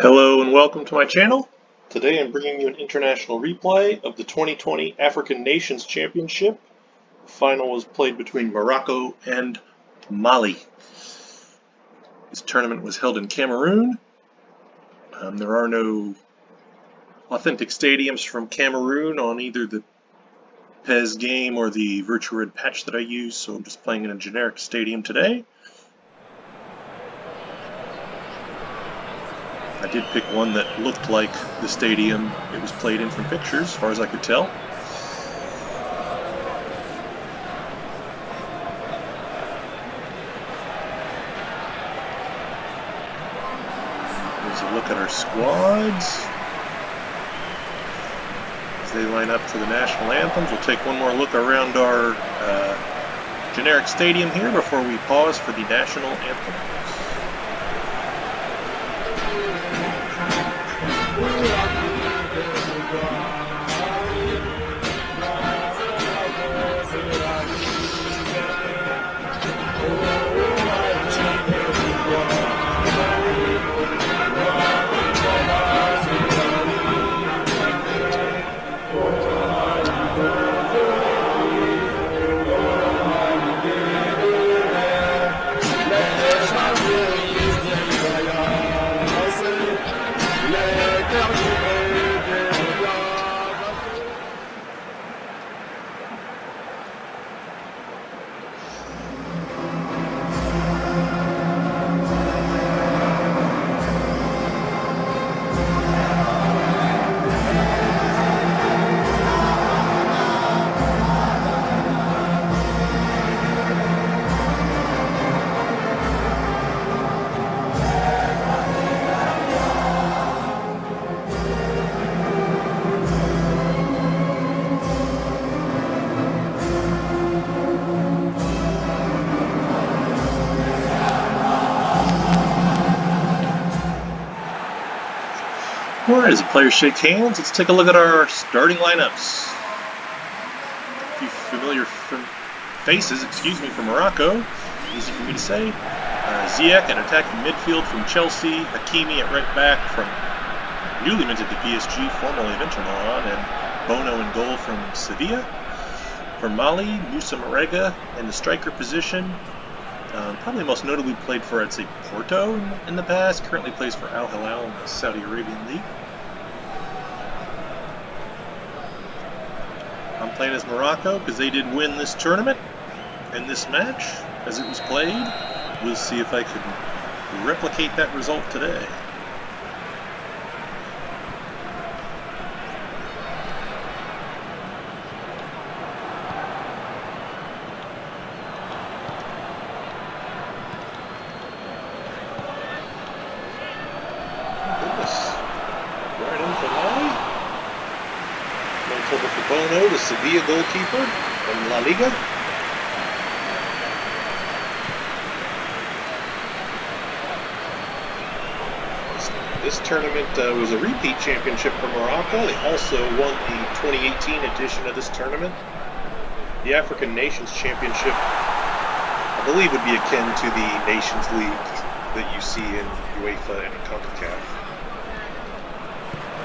Hello and welcome to my channel. Today I'm bringing you an international replay of the 2020 African Nations Championship. The final was played between Morocco and Mali. This tournament was held in Cameroon. There are no authentic stadiums from Cameroon on either the PES game or the Virtuared patch that I use, so I'm just playing in a generic stadium today. I did pick one that looked like the stadium it was played in from pictures, as far as I could tell. Here's a look at our squads as they line up for the national anthems. We'll take one more look around our generic stadium here before we pause for the national anthem. Alright, as the players shake hands, let's take a look at our starting lineups. A few familiar faces, from Morocco, easy for me to say. Ziyech, an attacking midfield from Chelsea. Hakimi at right back from newly minted to PSG, formerly of Inter Milan, and Bono in goal from Sevilla. For Mali, Moussa Marega in the striker position. Probably most notably played for, I'd say, Porto in the past. Currently plays for Al Hilal in the Saudi Arabian League. I'm playing as Morocco because they did win this tournament and this match as it was played. We'll see if I can replicate that result today. For Bono, the Sevilla goalkeeper from La Liga. This tournament was a repeat championship for Morocco. They also won the 2018 edition of this tournament. The African Nations Championship, I believe, would be akin to the Nations League that you see in UEFA and CONCACAF.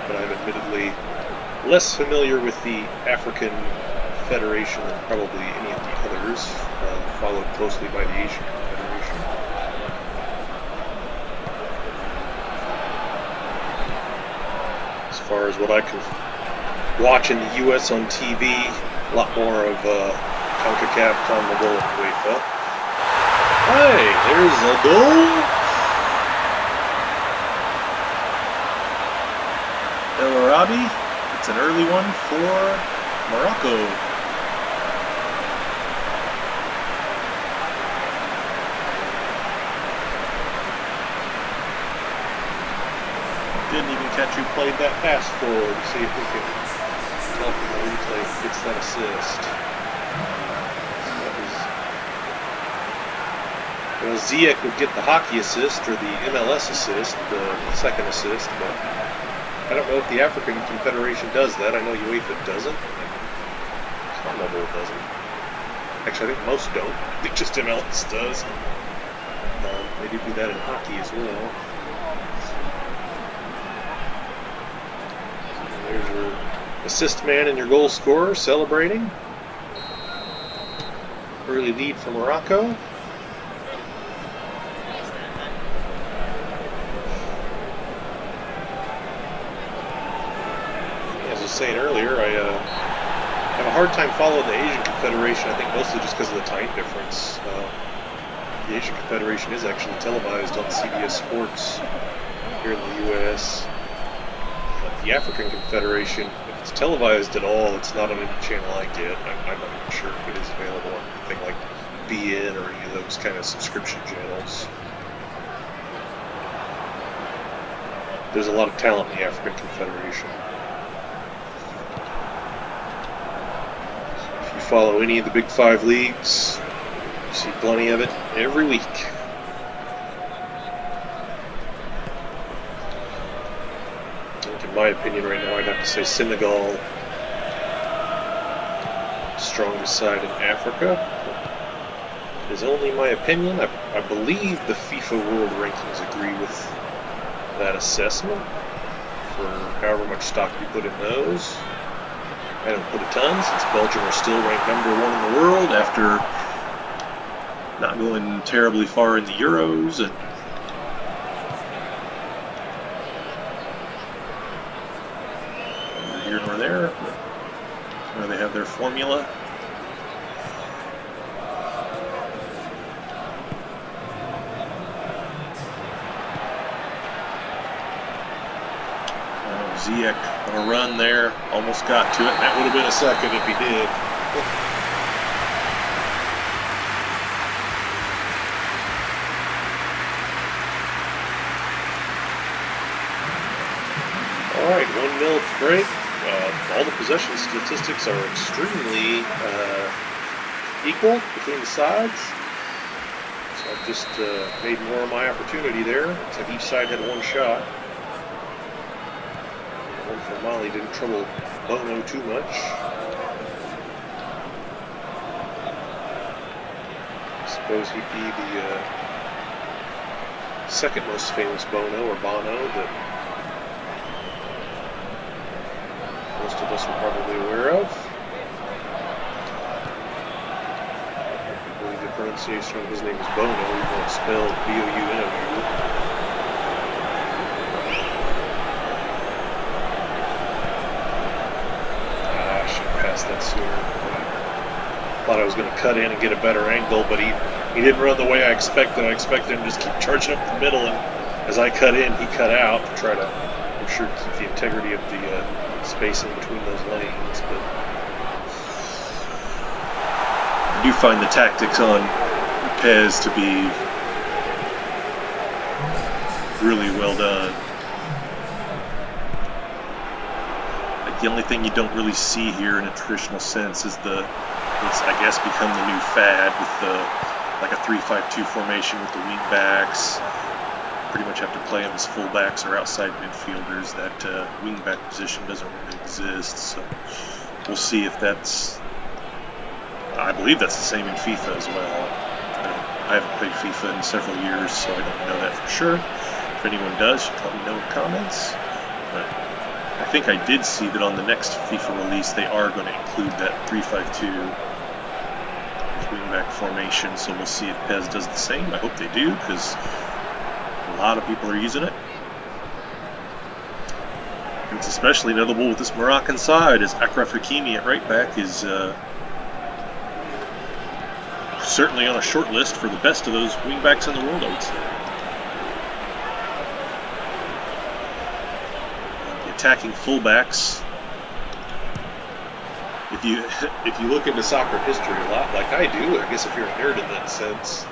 But I'm admittedly less familiar with the African Federation than probably any of the others, followed closely by the Asian Federation. As far as what I can watch in the US on TV, a lot more of CONCACAF, CONMEBOL, and UEFA. Hey, there's a goal! El Arabi. It's an early one for Morocco. Didn't even catch who played that pass forward. See if we can tell from the replay who gets that assist. Well, Ziyech would get the hockey assist or the MLS assist, the second assist, but I don't know if the African Confederation does that. I know UEFA doesn't. CONMEBOL doesn't. Actually, I think most don't. I think just MLS does. They do that in hockey as well. assist man and your goal scorer celebrating. Early lead for Morocco. As I was saying earlier, I have a hard time following the Asian Confederation, I think mostly just because of the time difference. The Asian Confederation is actually televised on CBS Sports here in the U.S. But the African Confederation, if it's televised at all, it's not on any channel I get. I'm not even sure if it is available on anything like BN or any of those kind of subscription channels. There's a lot of talent in the African Confederation. If you follow any of the Big Five leagues, you see plenty of it every week. In my opinion right now, I'd have to say Senegal, strongest side in Africa. It is only my opinion. I believe the FIFA World Rankings agree with that assessment for however much stock you put in those. I don't put a ton, since Belgium are still ranked #1 in the world after not going terribly far in the Euros, and neither here nor there. Where they have their formula. Ziyech on a run there, almost got to it. That would have been a second if he did. Alright, 1-0 break. All the possession statistics are extremely equal between the sides. So I've just made more of my opportunity there. Looks like each side had one shot. One for Mali didn't trouble Bono too much. I suppose he'd be the second most famous Bono, or Bono, that most of us are probably aware of. I believe the pronunciation of his name is Bono, even though it's spelled B-O-U-N-O-U. That sooner. Thought I was going to cut in and get a better angle, but he didn't run the way I expected. I expected him to just keep charging up the middle, and as I cut in, he cut out to try to, I'm sure, keep the integrity of the space in between those lanes. But I do find the tactics on Pez to be really well done. The only thing you don't really see here in a traditional sense is what's I guess become the new fad with like a 3-5-2 formation with the wing backs. Pretty much have to play them as fullbacks or outside midfielders. That wing back position doesn't really exist, so we'll see if that's. I believe that's the same in FIFA as well. I haven't played FIFA in several years, so I don't know that for sure. If anyone does, you can let me know in the comments. But I think I did see that on the next FIFA release they are going to include that 3-5-2 with wingback formation, so we'll see if Pez does the same. I hope they do, because a lot of people are using it. And it's especially notable with this Moroccan side, as Achraf Hakimi at right back is certainly on a short list for the best of those wingbacks in the world, I would say. Attacking fullbacks. If you look into soccer history a lot, like I do, I guess if you're a nerd in that sense,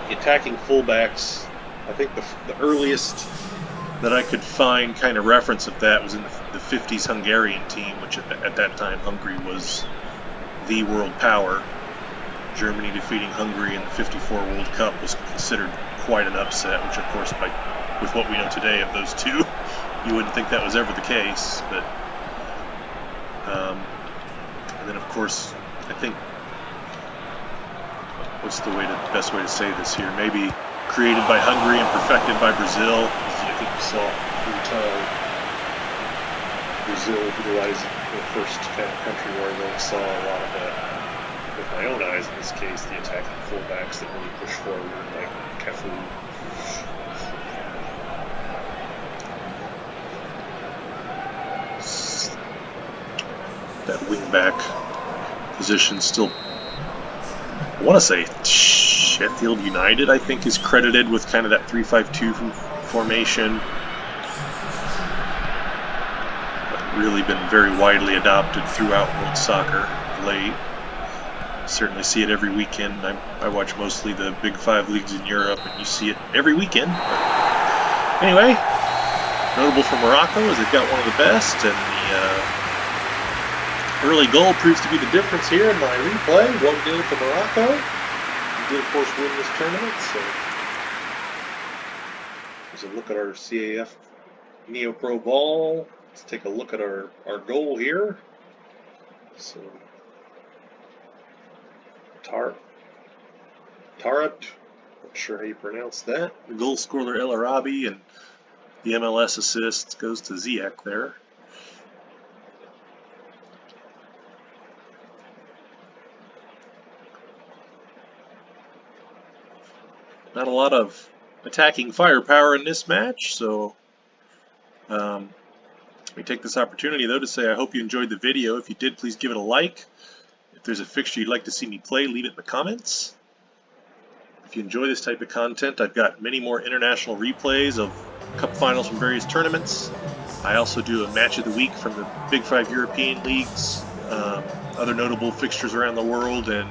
the attacking fullbacks, I think the earliest that I could find kind of reference of that was in the 50s Hungarian team, which at that time Hungary was the world power. Germany defeating Hungary in the '54 World Cup was considered quite an upset, which of course with what we know today of those two, you wouldn't think that was ever the case. But and then of course, I think, what's the best way to say this here? Maybe created by Hungary and perfected by Brazil. I think we saw every time. Brazil utilizing the first kind of country where I really saw a lot of that with my own eyes in this case, the attacking fullbacks that really push forward, like Cafu. That wing-back position still, I want to say Sheffield United, I think, is credited with kind of that 3-5-2 formation. But really been very widely adopted throughout world soccer of late. Certainly see it every weekend. I watch mostly the Big Five leagues in Europe, and you see it every weekend. But anyway, notable for Morocco is they've got one of the best, and the early goal proves to be the difference here in my replay. 1-0 to Morocco. We did, of course, win this tournament, so there's a look at our CAF Neo Pro ball. Let's take a look at our goal here. So, Tarat, not sure how you pronounce that. The goal scorer El Arabi, and the MLS assist goes to Ziyech there. Not a lot of attacking firepower in this match, so let me take this opportunity though to say I hope you enjoyed the video. If you did, please give it a like. If there's a fixture you'd like to see me play, leave it in the comments. If you enjoy this type of content, I've got many more international replays of cup finals from various tournaments. I also do a match of the week from the Big Five European leagues, other notable fixtures around the world, and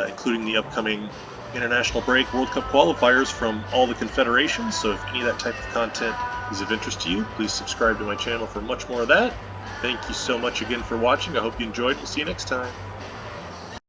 including the upcoming international break World Cup qualifiers from all the confederations. So if any of that type of content is of interest to you, please subscribe to my channel for much more of that. Thank you so much again for watching. I hope you enjoyed. We'll see you next time.